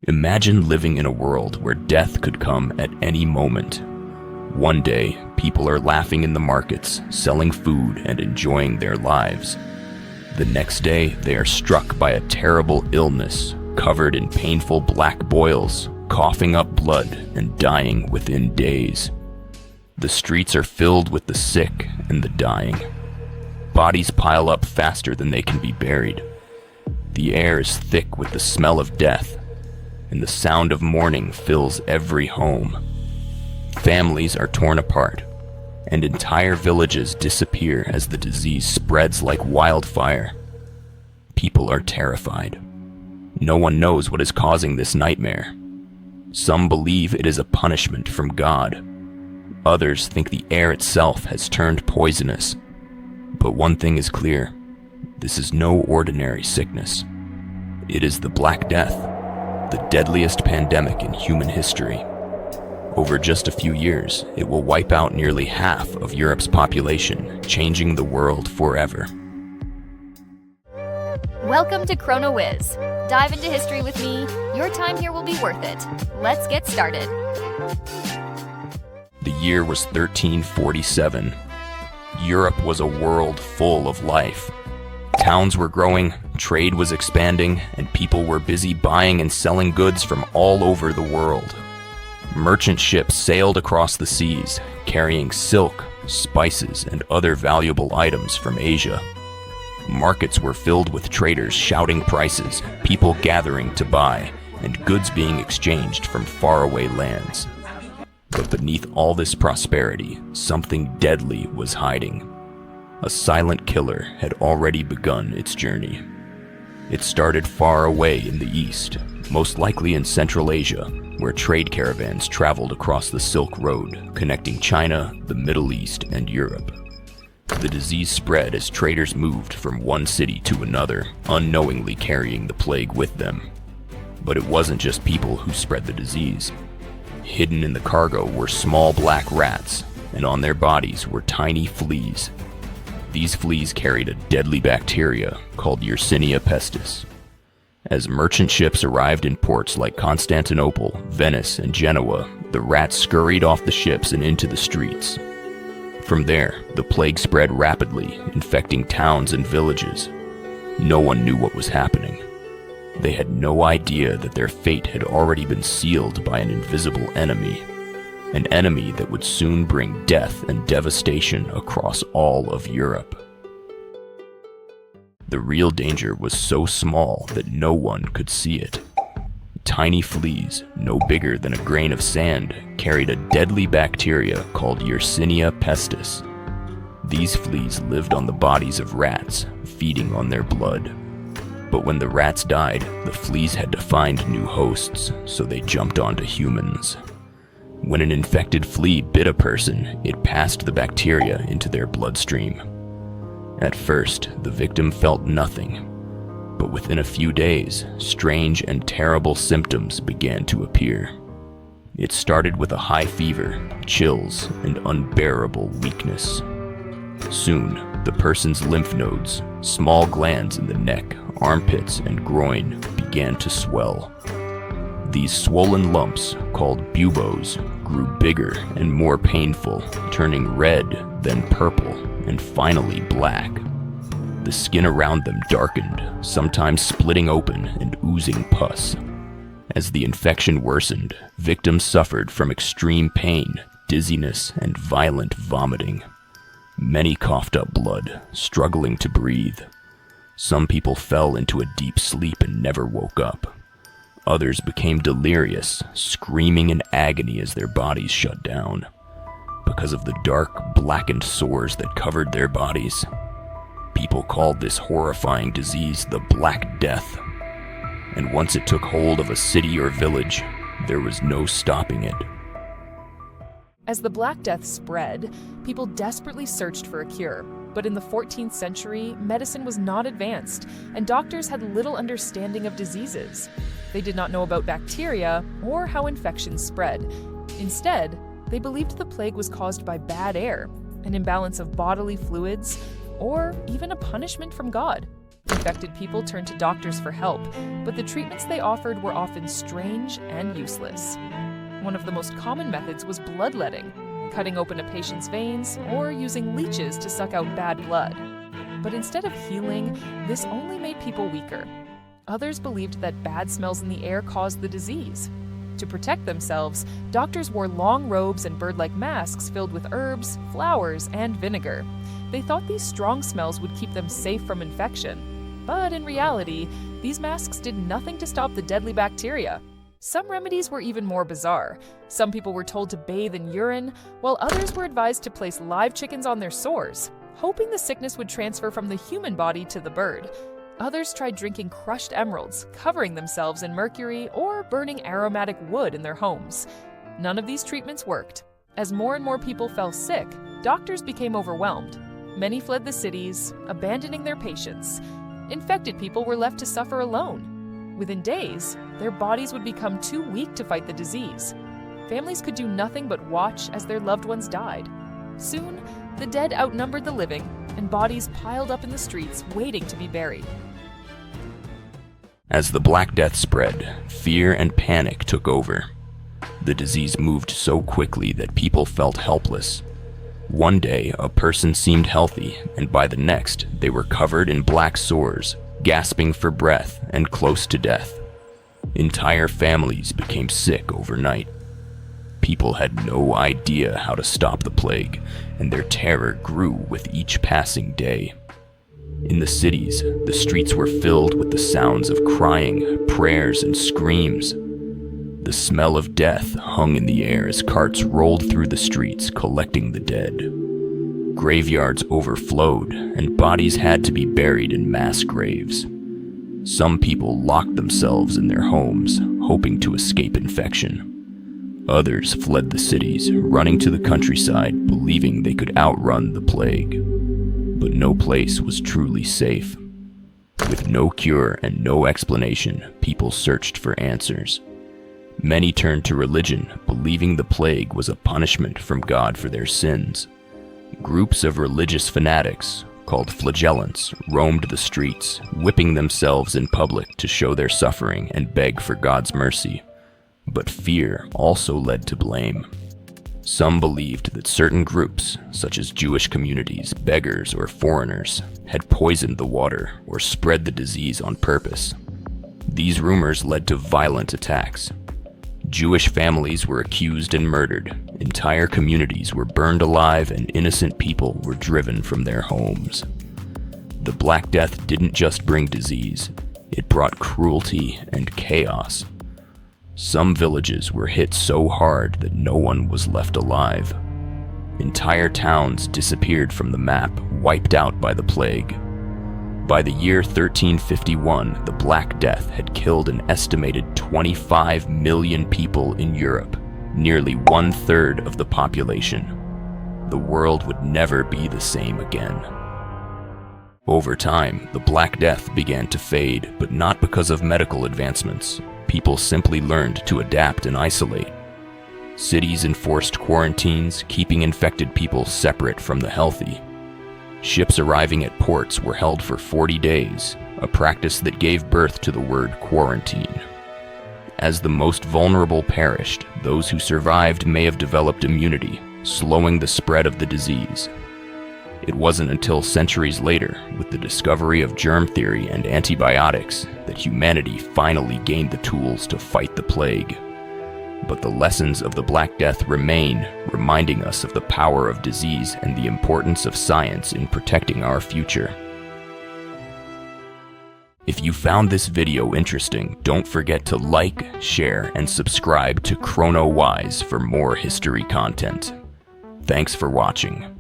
Imagine living in a world where death could come at any moment. One day, people are laughing in the markets, selling food and enjoying their lives. The next day, they are struck by a terrible illness, covered in painful black boils, coughing up blood and dying within days. The streets are filled with the sick and the dying. Bodies pile up faster than they can be buried. The air is thick with the smell of death, and the sound of mourning fills every home. Families are torn apart, and entire villages disappear as the disease spreads like wildfire. People are terrified. No one knows what is causing this nightmare. Some believe it is a punishment from God. Others think the air itself has turned poisonous. But one thing is clear: this is no ordinary sickness. It is the Black Death, the deadliest pandemic in human history. Over just a few years, it will wipe out nearly half of Europe's population, changing the world forever. Welcome to Chrono Whiz. Dive into history with me. Your time here will be worth it. Let's get started. The year was 1347. Europe was a world full of life. Towns were growing, trade was expanding, and people were busy buying and selling goods from all over the world. Merchant ships sailed across the seas, carrying silk, spices, and other valuable items from Asia. Markets were filled with traders shouting prices, people gathering to buy, and goods being exchanged from faraway lands. But beneath all this prosperity, something deadly was hiding. A silent killer had already begun its journey. It started far away in the east, most likely in Central Asia, where trade caravans traveled across the Silk Road, connecting China, the Middle East, and Europe. The disease spread as traders moved from one city to another, unknowingly carrying the plague with them. But it wasn't just people who spread the disease. Hidden in the cargo were small black rats, and on their bodies were tiny fleas. These fleas carried a deadly bacteria called Yersinia pestis. As merchant ships arrived in ports like Constantinople, Venice, and Genoa, the rats scurried off the ships and into the streets. From there, the plague spread rapidly, infecting towns and villages. No one knew what was happening. They had no idea that their fate had already been sealed by an invisible enemy. An enemy that would soon bring death and devastation across all of Europe. The real danger was so small that no one could see it. Tiny fleas, no bigger than a grain of sand, carried a deadly bacteria called Yersinia pestis. These fleas lived on the bodies of rats, feeding on their blood. But when the rats died, the fleas had to find new hosts, so they jumped onto humans. When an infected flea bit a person, it passed the bacteria into their bloodstream. At first, the victim felt nothing, but within a few days, strange and terrible symptoms began to appear. It started with a high fever, chills, and unbearable weakness. Soon, the person's lymph nodes, small glands in the neck, armpits, and groin began to swell. These swollen lumps, called buboes, grew bigger and more painful, turning red, then purple, and finally black. The skin around them darkened, sometimes splitting open and oozing pus. As the infection worsened, victims suffered from extreme pain, dizziness, and violent vomiting. Many coughed up blood, struggling to breathe. Some people fell into a deep sleep and never woke up. Others became delirious, screaming in agony as their bodies shut down. Because of the dark, blackened sores that covered their bodies, people called this horrifying disease the Black Death. And once it took hold of a city or village, there was no stopping it. As the Black Death spread, people desperately searched for a cure. But in the 14th century, medicine was not advanced, and doctors had little understanding of diseases. They did not know about bacteria or how infections spread. Instead, they believed the plague was caused by bad air, an imbalance of bodily fluids, or even a punishment from God. Infected people turned to doctors for help, but the treatments they offered were often strange and useless. One of the most common methods was bloodletting, cutting open a patient's veins or using leeches to suck out bad blood. But instead of healing, this only made people weaker. Others believed that bad smells in the air caused the disease. To protect themselves, doctors wore long robes and bird-like masks filled with herbs, flowers, and vinegar. They thought these strong smells would keep them safe from infection. But in reality, these masks did nothing to stop the deadly bacteria. Some remedies were even more bizarre. Some people were told to bathe in urine, while others were advised to place live chickens on their sores, hoping the sickness would transfer from the human body to the bird. Others tried drinking crushed emeralds, covering themselves in mercury, or burning aromatic wood in their homes. None of these treatments worked. As more and more people fell sick, doctors became overwhelmed. Many fled the cities, abandoning their patients. Infected people were left to suffer alone. Within days, their bodies would become too weak to fight the disease. Families could do nothing but watch as their loved ones died. Soon, the dead outnumbered the living, and bodies piled up in the streets waiting to be buried. As the Black Death spread, fear and panic took over. The disease moved so quickly that people felt helpless. One day, a person seemed healthy, and by the next, they were covered in black sores, gasping for breath, and close to death. Entire families became sick overnight. People had no idea how to stop the plague, and their terror grew with each passing day. In the cities, the streets were filled with the sounds of crying, prayers, and screams. The smell of death hung in the air as carts rolled through the streets collecting the dead. Graveyards overflowed, and bodies had to be buried in mass graves. Some people locked themselves in their homes, hoping to escape infection. Others fled the cities, running to the countryside, believing they could outrun the plague. But no place was truly safe. With no cure and no explanation, people searched for answers. Many turned to religion, believing the plague was a punishment from God for their sins. Groups of religious fanatics, called flagellants, roamed the streets, whipping themselves in public to show their suffering and beg for God's mercy. But fear also led to blame. Some believed that certain groups, such as Jewish communities, beggars, or foreigners, had poisoned the water or spread the disease on purpose. These rumors led to violent attacks. Jewish families were accused and murdered, entire communities were burned alive, and innocent people were driven from their homes. The Black Death didn't just bring disease, it brought cruelty and chaos. Some villages were hit so hard that no one was left alive. Entire towns disappeared from the map, wiped out by the plague. By the year 1351, the Black Death had killed an estimated 25 million people in Europe, nearly 1/3 of the population. The world would never be the same again. Over time, the Black Death began to fade, but not because of medical advancements. People simply learned to adapt and isolate. Cities enforced quarantines, keeping infected people separate from the healthy. Ships arriving at ports were held for 40 days, a practice that gave birth to the word quarantine. As the most vulnerable perished, those who survived may have developed immunity, slowing the spread of the disease. It wasn't until centuries later, with the discovery of germ theory and antibiotics, that humanity finally gained the tools to fight the plague. But the lessons of the Black Death remain, reminding us of the power of disease and the importance of science in protecting our future. If you found this video interesting, don't forget to like, share, and subscribe to Chrono for more history content. Thanks for watching.